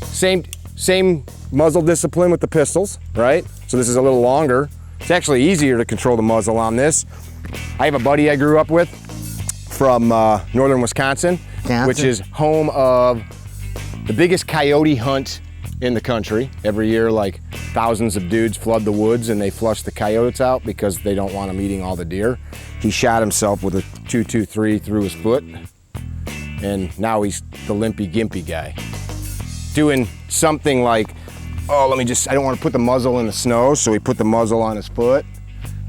Same muzzle discipline with the pistols, right? So this is a little longer. It's actually easier to control the muzzle on this. I have a buddy I grew up with from northern Wisconsin, which is home of the biggest coyote hunt in the country. Every year, like thousands of dudes flood the woods and they flush the coyotes out because they don't want them eating all the deer. He shot himself with a .223 through his foot, and now he's the limpy gimpy guy. Doing something like, oh, I don't want to put the muzzle in the snow, so he put the muzzle on his foot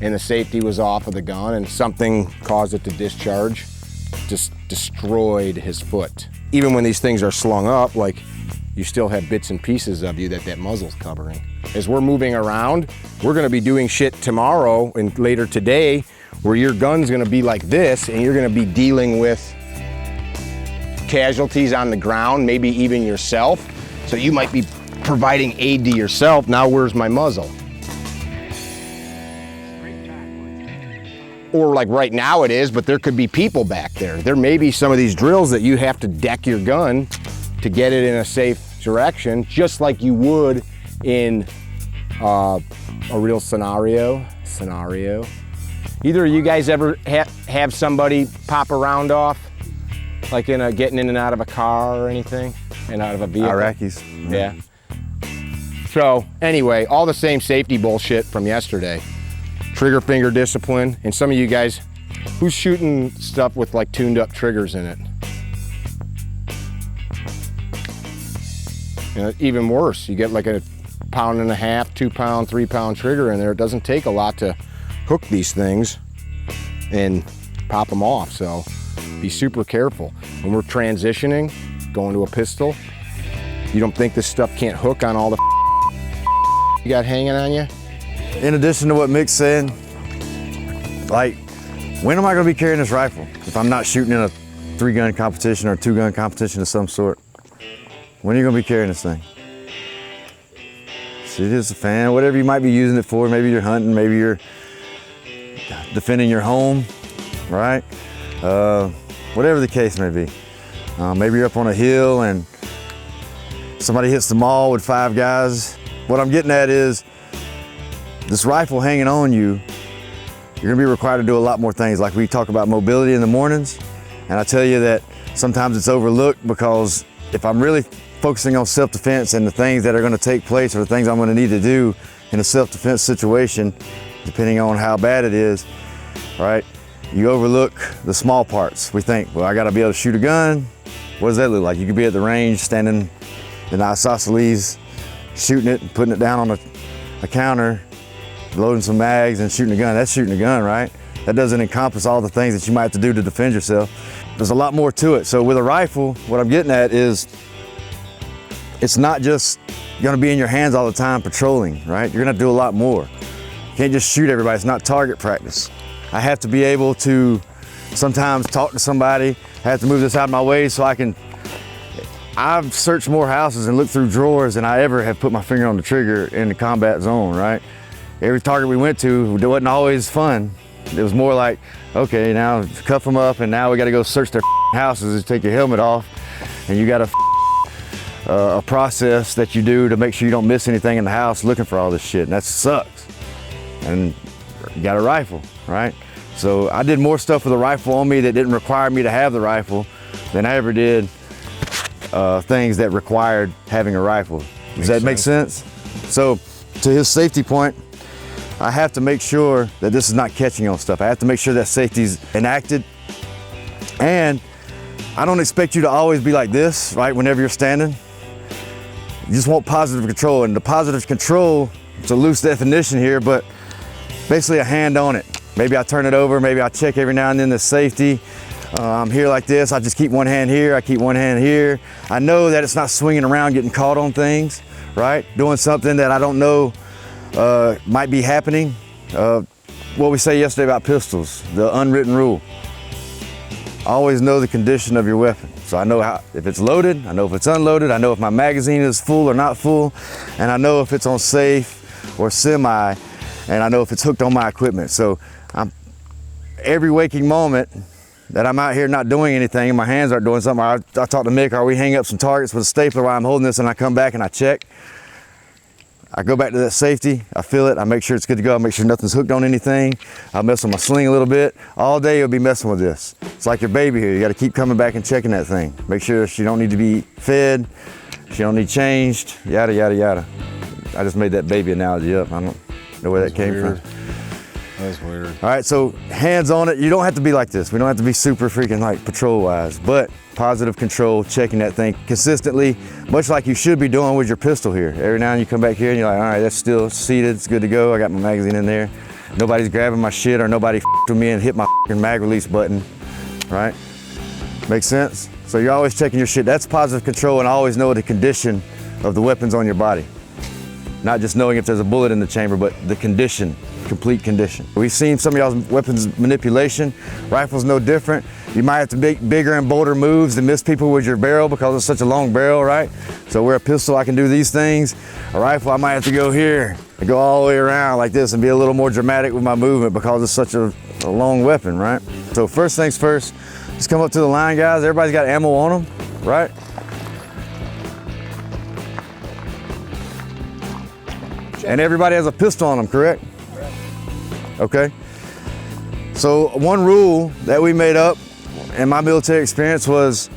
and the safety was off of the gun and something caused it to discharge, just destroyed his foot. Even when these things are slung up, like, you still have bits and pieces of you that muzzle's covering. As we're moving around, we're gonna be doing shit tomorrow and later today where your gun's gonna be like this and you're gonna be dealing with casualties on the ground, maybe even yourself. So you might be providing aid to yourself. Now where's my muzzle? Or like right now it is, but there could be people back there. There may be some of these drills that you have to deck your gun to get it in a safe direction, just like you would in a real scenario. Either of you guys ever have somebody pop a round off, like getting in and out of a car or anything, and out of a vehicle? Iraqis. Yeah. So anyway, all the same safety bullshit from yesterday. Trigger finger discipline, and some of you guys, who's shooting stuff with like tuned up triggers in it? You know, even worse, you get like a 1.5 pound, 2 pound, 3 pound trigger in there. It doesn't take a lot to hook these things and pop them off, so be super careful. When we're transitioning, going to a pistol, you don't think this stuff can't hook on all the you got hanging on you? In addition to what Mick's saying, like, when am I gonna be carrying this rifle? If I'm not shooting in a 3-gun competition or a 2-gun competition of some sort, when are you gonna be carrying this thing? See, it's a fan, whatever you might be using it for. Maybe you're hunting, maybe you're defending your home, right? Whatever the case may be. Maybe you're up on a hill and somebody hits the mall with 5 guys. What I'm getting at is, this rifle hanging on you, you're gonna be required to do a lot more things. Like we talk about mobility in the mornings, and I tell you that sometimes it's overlooked because if I'm really focusing on self-defense and the things that are gonna take place or the things I'm gonna need to do in a self-defense situation, depending on how bad it is, right? You overlook the small parts. We think, well, I gotta be able to shoot a gun. What does that look like? You could be at the range, standing in the isosceles, shooting it and putting it down on a counter, loading some mags and shooting a gun. That's shooting a gun, right? That doesn't encompass all the things that you might have to do to defend yourself. There's a lot more to it. So with a rifle, what I'm getting at is, it's not just gonna be in your hands all the time patrolling, right? You're gonna do a lot more. You can't just shoot everybody. It's not target practice. I have to be able to sometimes talk to somebody. I have to move this out of my way so I've searched more houses and looked through drawers than I ever have put my finger on the trigger in the combat zone, right? Every target we went to, it wasn't always fun. It was more like, okay, now cuff them up and now we gotta go search their houses and take your helmet off. And you got a process that you do to make sure you don't miss anything in the house looking for all this shit, and that sucks. And you got a rifle, right? So I did more stuff with a rifle on me that didn't require me to have the rifle than I ever did things that required having a rifle. Does that make sense? So to his safety point, I have to make sure that this is not catching on stuff. I have to make sure that safety's enacted. And I don't expect you to always be like this, right, whenever you're standing. You just want positive control. And the positive control, it's a loose definition here, but basically a hand on it. Maybe I turn it over, maybe I check every now and then the safety. I'm here like this, I just keep one hand here, I keep one hand here. I know that it's not swinging around getting caught on things, right? Doing something that I don't know might be happening. What we say yesterday about pistols, the unwritten rule. Always know the condition of your weapon. So I know if it's loaded, I know if it's unloaded, I know if my magazine is full or not full, and I know if it's on safe or semi, and I know if it's hooked on my equipment. So every waking moment, that I'm out here not doing anything and my hands aren't doing something, I talk to Mick, or we hang up some targets with a stapler while I'm holding this, and I come back and I check. I go back to that safety, I feel it, I make sure it's good to go, I make sure nothing's hooked on anything. I mess with my sling a little bit. All day you'll be messing with this. It's like your baby here, you gotta keep coming back and checking that thing. Make sure she don't need to be fed, she don't need changed, yada, yada, yada. I just made that baby analogy up. I don't know where that came from. That's weird. All right, so hands on it. You don't have to be like this. We don't have to be super freaking like patrol wise, but positive control, checking that thing consistently, much like you should be doing with your pistol here. Every now and then you come back here and you're like, all right, that's still seated, it's good to go. I got my magazine in there. Nobody's grabbing my shit, or nobody with me and hit my mag release button, right? Make sense? So you're always checking your shit. That's positive control, and always know the condition of the weapons on your body. Not just knowing if there's a bullet in the chamber, but the condition, complete condition. We've seen some of y'all's weapons manipulation. Rifles no different. You might have to make bigger and bolder moves to miss people with your barrel because it's such a long barrel, right? So where a pistol, I can do these things. A rifle, I might have to go here and go all the way around like this and be a little more dramatic with my movement because it's such a long weapon, right? So first things first, just come up to the line, guys. Everybody's got ammo on them, right? And everybody has a pistol on them, correct? Okay. So one rule that we made up in my military experience was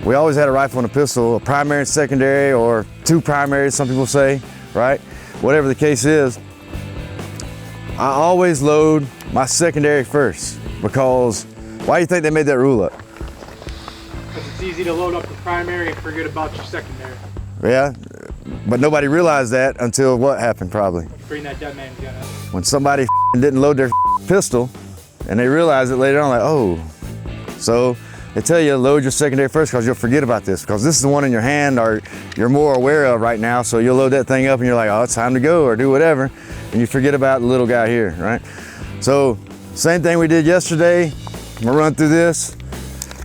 we always had a rifle and a pistol, a primary and secondary, or two primaries, some people say, right? Whatever the case is, I always load my secondary first, because why do you think they made that rule up? Because it's easy to load up the primary and forget about your secondary. Yeah, but nobody realized that until what happened probably? Bring that dead man's gun up. When somebody didn't load their pistol and they realized it later on, like, oh. So they tell you load your secondary first because you'll forget about this, because this is the one in your hand or you're more aware of right now. So you'll load that thing up and you're like, oh, it's time to go, or do whatever. And you forget about the little guy here, right? So same thing we did yesterday. I'm gonna run through this.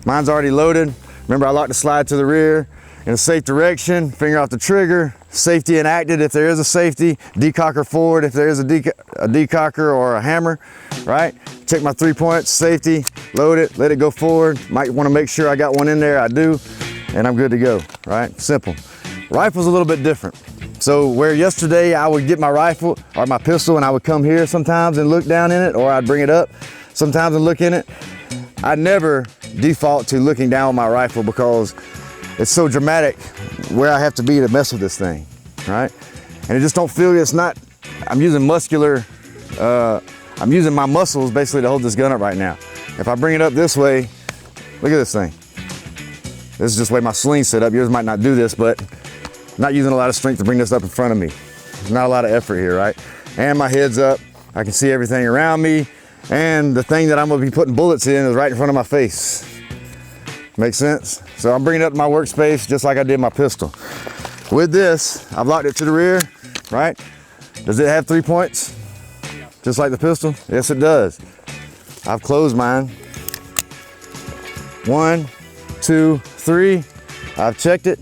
Mine's already loaded. Remember, I like to slide to the rear in a safe direction, finger off the trigger, safety enacted if there is a safety, decocker forward if there is a decocker or a hammer, right? Check my 3 points, safety, load it, let it go forward. Might want to make sure I got one in there, I do, and I'm good to go, right? Simple. Rifle's a little bit different. So where yesterday I would get my rifle or my pistol and I would come here sometimes and look down in it, or I'd bring it up sometimes and look in it, I never default to looking down with my rifle because it's so dramatic where I have to be to mess with this thing, right? And it just don't feel, it's not, I'm using muscular, I'm using my muscles basically to hold this gun up right now. If I bring it up this way, look at this thing. This is just the way my sling's set up. Yours might not do this, but I'm not using a lot of strength to bring this up in front of me. There's not a lot of effort here, right? And my head's up, I can see everything around me, and the thing that I'm gonna be putting bullets in is right in front of my face. Make sense? So I'm bringing it up to my workspace just like I did my pistol. With this, I've locked it to the rear, right? Does it have 3 points? Just like the pistol? Yes, it does. I've closed mine. 1, 2, 3. I've checked it.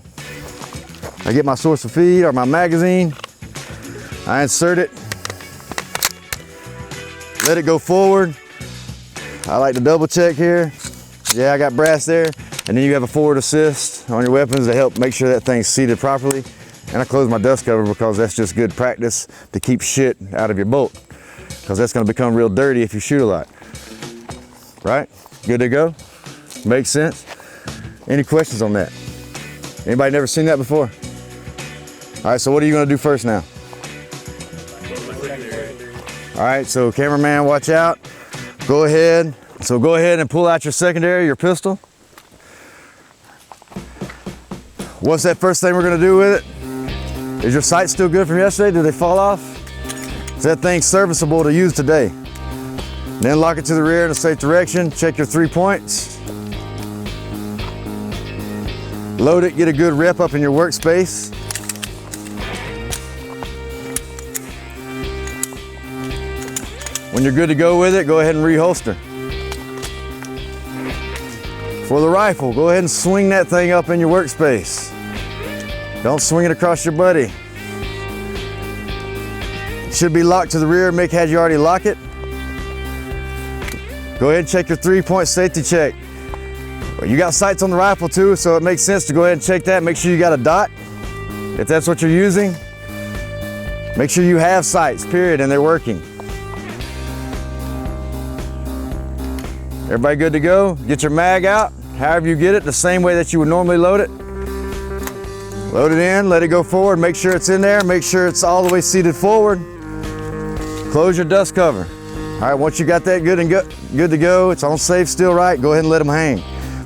I get my source of feed or my magazine. I insert it. Let it go forward. I like to double check here. Yeah, I got brass there. And then you have a forward assist on your weapons to help make sure that thing's seated properly. And I close my dust cover because that's just good practice to keep shit out of your bolt, because that's gonna become real dirty if you shoot a lot. Right? Good to go? Makes sense? Any questions on that? Anybody never seen that before? All right, so what are you gonna do first now? All right, so cameraman, watch out. Go ahead. So go ahead and pull out your secondary, your pistol. What's that first thing we're gonna do with it? Is your sight still good from yesterday? Did they fall off? Is that thing serviceable to use today? Then lock it to the rear in a safe direction. Check your 3 points. Load it, get a good rep up in your workspace. When you're good to go with it, go ahead and reholster. For the rifle, go ahead and swing that thing up in your workspace. Don't swing it across your buddy. It should be locked to the rear. Mick had you already lock it. Go ahead and check your 3-point safety check. You got sights on the rifle too, so it makes sense to go ahead and check that. Make sure you got a dot, if that's what you're using. Make sure you have sights, period, and they're working. Everybody good to go? Get your mag out, however you get it, the same way that you would normally load it. Load it in, let it go forward, make sure it's in there, make sure it's all the way seated forward. Close your dust cover. All right, once you got that good to go, it's on safe, still right, go ahead and let them hang.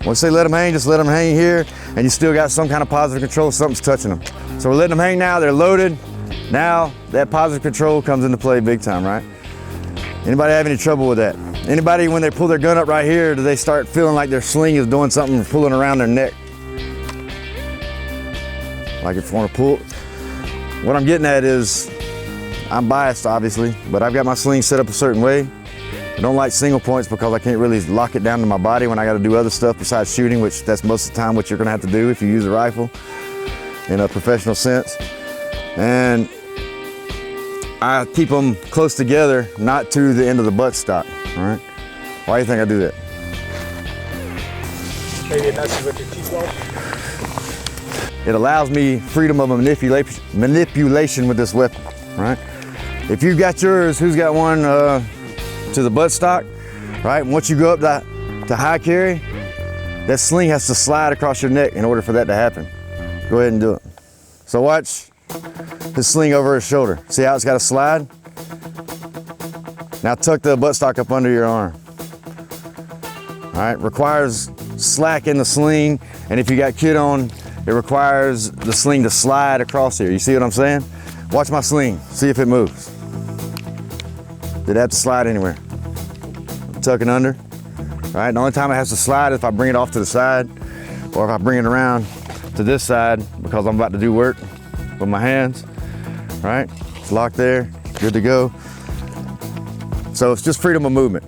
Once they let them hang, just let them hang here, and you still got some kind of positive control, something's touching them. So we're letting them hang now, they're loaded. Now that positive control comes into play big time, right? Anybody have any trouble with that? Anybody, when they pull their gun up right here, do they start feeling like their sling is doing something, pulling around their neck? Like if you want to pull. What I'm getting at is, I'm biased obviously, but I've got my sling set up a certain way. I don't like single points because I can't really lock it down to my body when I got to do other stuff besides shooting, which that's most of the time what you're going to have to do if you use a rifle in a professional sense. And I keep them close together, not to the end of the buttstock, all right? Why do you think I do that? Maybe it messes with your cheek-weld. It allows me freedom of manipulation with this weapon, right? If you've got yours, who's got one to the buttstock, right? Once you go up to high carry, that sling has to slide across your neck in order for that to happen. Go ahead and do it. So watch his sling over his shoulder. See how it's got to slide? Now tuck the buttstock up under your arm. All right, requires slack in the sling, and if you got kit on, it requires the sling to slide across here. You see what I'm saying? Watch my sling, see if it moves. Did it have to slide anywhere? I'm tucking under, right? The only time it has to slide is if I bring it off to the side, or if I bring it around to this side because I'm about to do work with my hands, right? It's locked there, good to go. So it's just freedom of movement.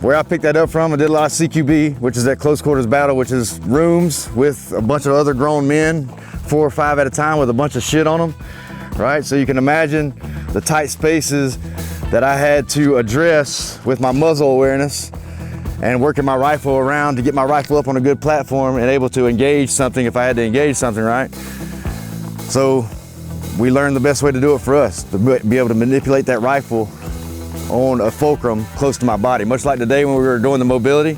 Where I picked that up from, I did a lot of CQB, which is that close quarters battle, which is rooms with a bunch of other grown men, 4 or 5 at a time with a bunch of shit on them, right? So you can imagine the tight spaces that I had to address with my muzzle awareness and working my rifle around to get my rifle up on a good platform and able to engage something if I had to engage something, right? So we learned the best way to do it for us, to be able to manipulate that rifle on a fulcrum close to my body, much like the day when we were doing the mobility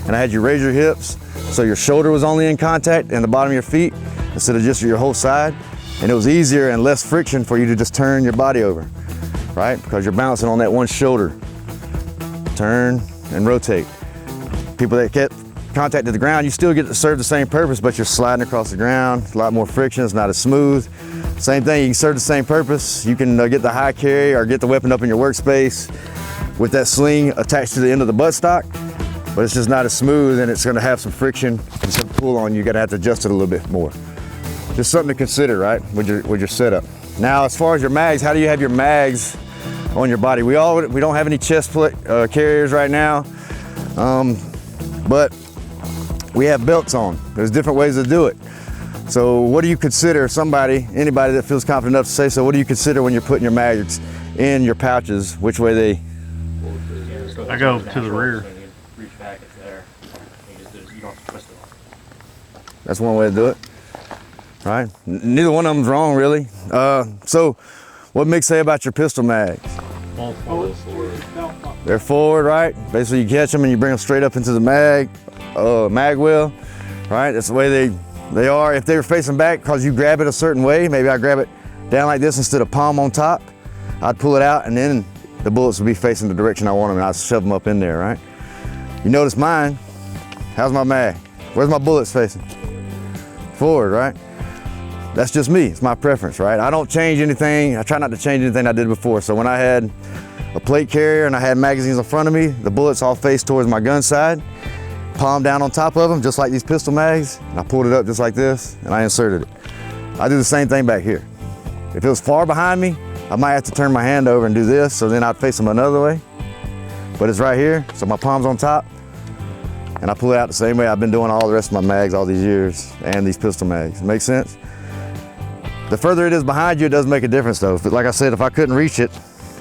and I had you raise your hips so your shoulder was only in contact and the bottom of your feet instead of just your whole side, and it was easier and less friction for you to just turn your body over, right? Because you're bouncing on that one shoulder. Turn and rotate. People that get contact to the ground, you still get to serve the same purpose, but you're sliding across the ground, a lot more friction, it's not as smooth. Same thing, you can serve the same purpose. You can get the high carry or get the weapon up in your workspace with that sling attached to the end of the buttstock, but it's just not as smooth and it's gonna have some friction and some pull on you. You're gonna have to adjust it a little bit more. Just something to consider, right, with your setup. Now, as far as your mags, how do you have your mags on your body? We don't have any chest plate carriers right now, but we have belts on. There's different ways to do it. So what do you consider, anybody that feels confident enough to say so, what do you consider when you're putting your mags in your pouches, which way they? I go to the rear. That's one way to do it, right? Neither one of them's wrong, really. So what Mick say about your pistol mags? They're forward, right? Basically you catch them and you bring them straight up into the mag wheel, right? That's the way they are. If they were facing back because you grab it a certain way, maybe I grab it down like this instead of palm on top, I'd pull it out and then the bullets would be facing the direction I want them and I'd shove them up in there, right? You notice mine, how's my mag? Where's my bullets facing? Forward, right? That's just me, it's my preference, right? I don't change anything, I try not to change anything I did before. So when I had a plate carrier and I had magazines in front of me, the bullets all faced towards my gun side, palm down on top of them, just like these pistol mags, and I pulled it up just like this, and I inserted it. I do the same thing back here. If it was far behind me, I might have to turn my hand over and do this, so then I'd face them another way. But it's right here, so my palm's on top, and I pull it out the same way I've been doing all the rest of my mags all these years, and these pistol mags. Make sense? The further it is behind you, it does make a difference though. Like I said, if I couldn't reach it,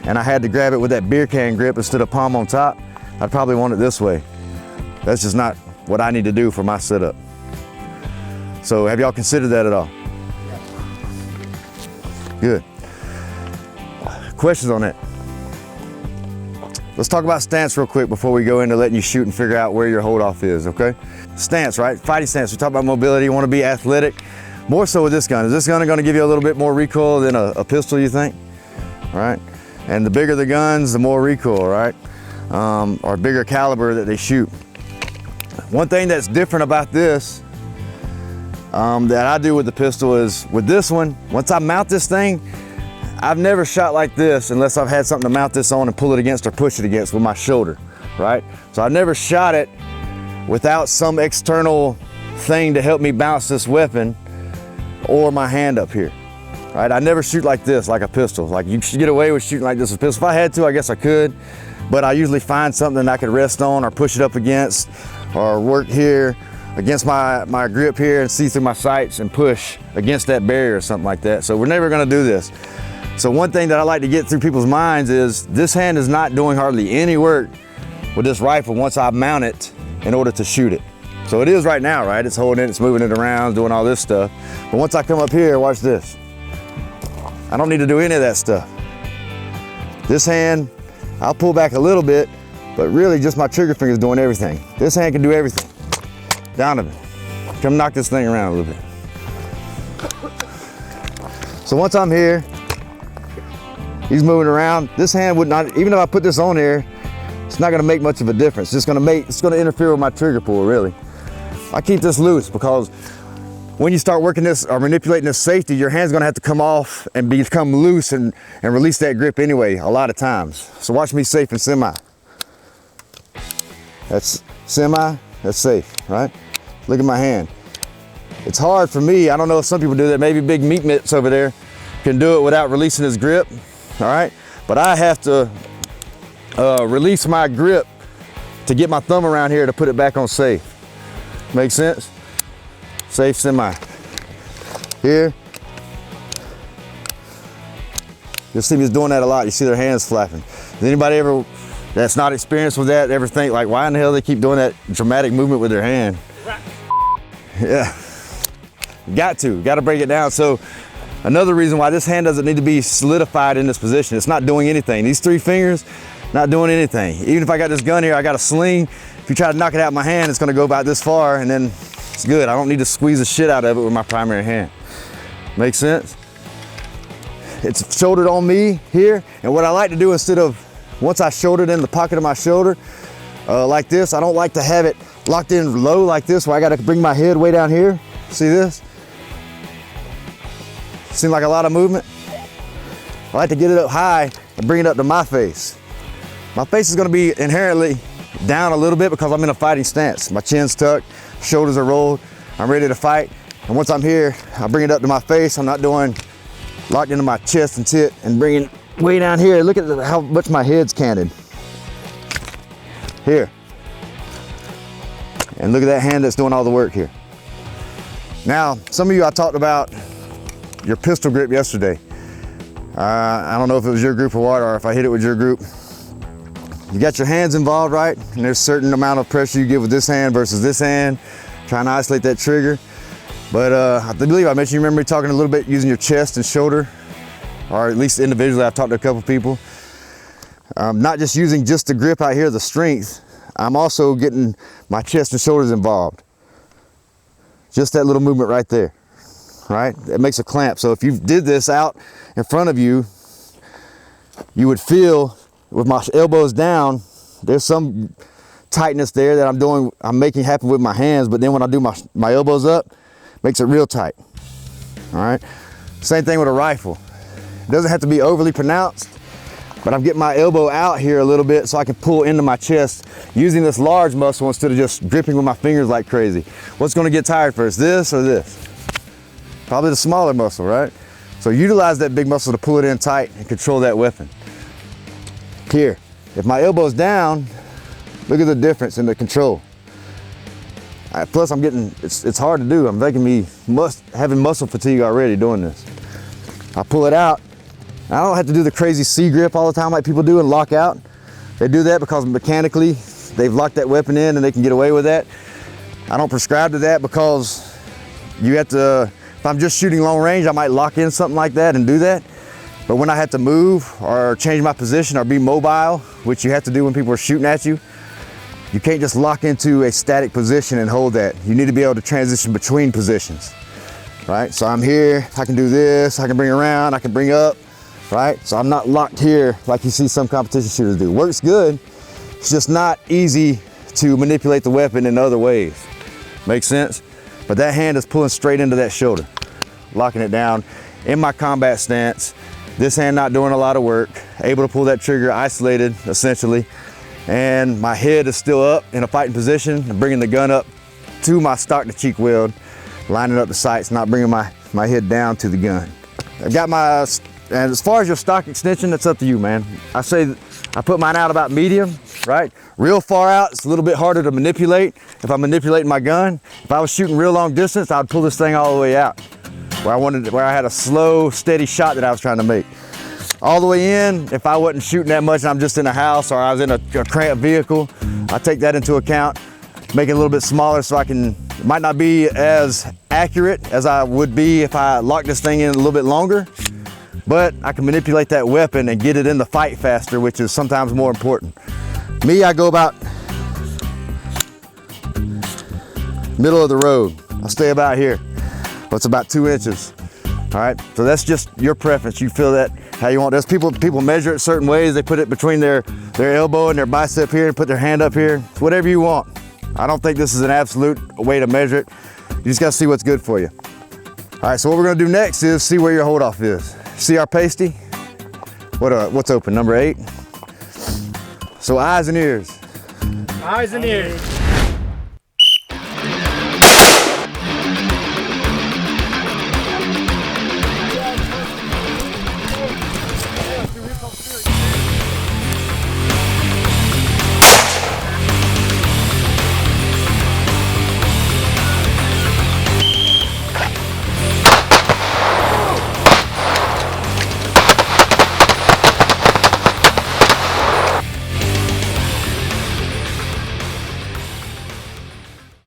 and I had to grab it with that beer can grip instead of palm on top, I'd probably want it this way. That's just not what I need to do for my setup. So have y'all considered that at all? Good. Questions on that? Let's talk about stance real quick before we go into letting you shoot and figure out where your hold off is, okay? Stance, right? Fighting stance. We talk about mobility, you want to be athletic. More so with this gun. Is this gun going to give you a little bit more recoil than a pistol, you think? All right? And the bigger the guns, the more recoil, right? Or bigger caliber that they shoot. One thing that's different about this that I do with the pistol is with this one, once I mount this thing, I've never shot like this unless I've had something to mount this on and pull it against or push it against with my shoulder, right? So I've never shot it without some external thing to help me bounce this weapon or my hand up here, right? I never shoot like this, like a pistol. Like you should get away with shooting like this with a pistol. If I had to, I guess I could, but I usually find something I could rest on or push it up against or work here against my grip here and see through my sights and push against that barrier or something like that. So we're never gonna do this. So one thing that I like to get through people's minds is this hand is not doing hardly any work with this rifle once I mount it in order to shoot it. So it is right now, right? It's holding it, it's moving it around, doing all this stuff. But once I come up here, watch this. I don't need to do any of that stuff. This hand, I'll pull back a little bit, but really just my trigger finger's doing everything. This hand can do everything. Donovan, come knock this thing around a little bit. So once I'm here, he's moving around. This hand would not, even if I put this on here, it's not gonna make much of a difference. It's gonna interfere with my trigger pull, really. I keep this loose because when you start working this or manipulating this safety, your hand's gonna have to come off and become loose and release that grip anyway, a lot of times. So watch me safe and semi. That's semi, that's safe, right? Look at my hand. It's hard for me, I don't know if some people do that, maybe Big Meat Mitts over there can do it without releasing his grip. All right, but I have to release my grip to get my thumb around here to put it back on safe. Make sense? Safe semi. Here. You'll see me doing that a lot. You see their hands flapping. Does anybody ever, that's not experienced with that, ever think like, why in the hell they keep doing that dramatic movement with their hand? Yeah, got to break it down. So another reason why this hand doesn't need to be solidified in this position. It's not doing anything. These three fingers, not doing anything. Even if I got this gun here, I got a sling. If you try to knock it out of my hand, it's gonna go about this far and then it's good. I don't need to squeeze the shit out of it with my primary hand. Make sense? It's shouldered on me here. And what I like to do instead of, once I shoulder it in the pocket of my shoulder, like this, I don't like to have it locked in low like this where I gotta bring my head way down here. See this? Seem like a lot of movement? I like to get it up high and bring it up to my face. My face is gonna be inherently down a little bit because I'm in a fighting stance. My chin's tucked, shoulders are rolled, I'm ready to fight. And once I'm here, I bring it up to my face. I'm not doing locked into my chest and tit and bringing it way down here. Look at how much my head's canted. Here. And look at that hand that's doing all the work here. Now, some of you I talked about your pistol grip yesterday. I don't know if it was your group or what, or if I hit it with your group. You got your hands involved, right? And there's a certain amount of pressure you give with this hand versus this hand, trying to isolate that trigger. But I believe I mentioned, you remember me talking a little bit using your chest and shoulder, or at least individually, I've talked to a couple people. Not just using just the grip out here, the strength, I'm also getting my chest and shoulders involved. Just that little movement right there, right? It makes a clamp. So if you did this out in front of you, you would feel with my elbows down, there's some tightness there that I'm making happen with my hands, but then when I do my elbows up, makes it real tight, all right? Same thing with a rifle. It doesn't have to be overly pronounced, but I'm getting my elbow out here a little bit so I can pull into my chest using this large muscle instead of just gripping with my fingers like crazy. What's gonna get tired first, this or this? Probably the smaller muscle, right? So utilize that big muscle to pull it in tight and control that weapon. Here, if my elbow's down, look at the difference in the control. Plus I'm getting, it's hard to do. I'm making me having muscle fatigue already doing this. I pull it out. I don't have to do the crazy C grip all the time like people do and lock out. They do that because mechanically they've locked that weapon in and they can get away with that. I don't prescribe to that because you have to, if I'm just shooting long range, I might lock in something like that and do that. But when I have to move or change my position or be mobile, which you have to do when people are shooting at you, you can't just lock into a static position and hold that. You need to be able to transition between positions, right? So I'm here, I can do this, I can bring around, I can bring up, right? So I'm not locked here like you see some competition shooters do. Works good, it's just not easy to manipulate the weapon in other ways. Make sense? But that hand is pulling straight into that shoulder, locking it down in my combat stance. This hand not doing a lot of work, able to pull that trigger isolated essentially. And my head is still up in a fighting position and bringing the gun up to my stock to cheek weld, lining up the sights, not bringing my head down to the gun. I've got my, and as far as your stock extension, that's up to you, man. I say, I put mine out about medium, right? Real far out, it's a little bit harder to manipulate if I'm manipulating my gun. If I was shooting real long distance, I'd pull this thing all the way out, where I had a slow, steady shot that I was trying to make. All the way in, if I wasn't shooting that much and I'm just in a house or I was in a cramped vehicle, I take that into account, make it a little bit smaller so it might not be as accurate as I would be if I locked this thing in a little bit longer, but I can manipulate that weapon and get it in the fight faster, which is sometimes more important. Me, I go about middle of the road. I'll stay about here. It's about 2 inches. All right, so that's just your preference. You feel that how you want. There's people measure it certain ways. They put it between their elbow and their bicep here and put their hand up here. It's whatever you want. I don't think this is an absolute way to measure it. You just gotta see what's good for you. All right, so what we're gonna do next is see where your hold off is. See our pasty? What's open, number 8? So eyes and ears. Eyes and ears.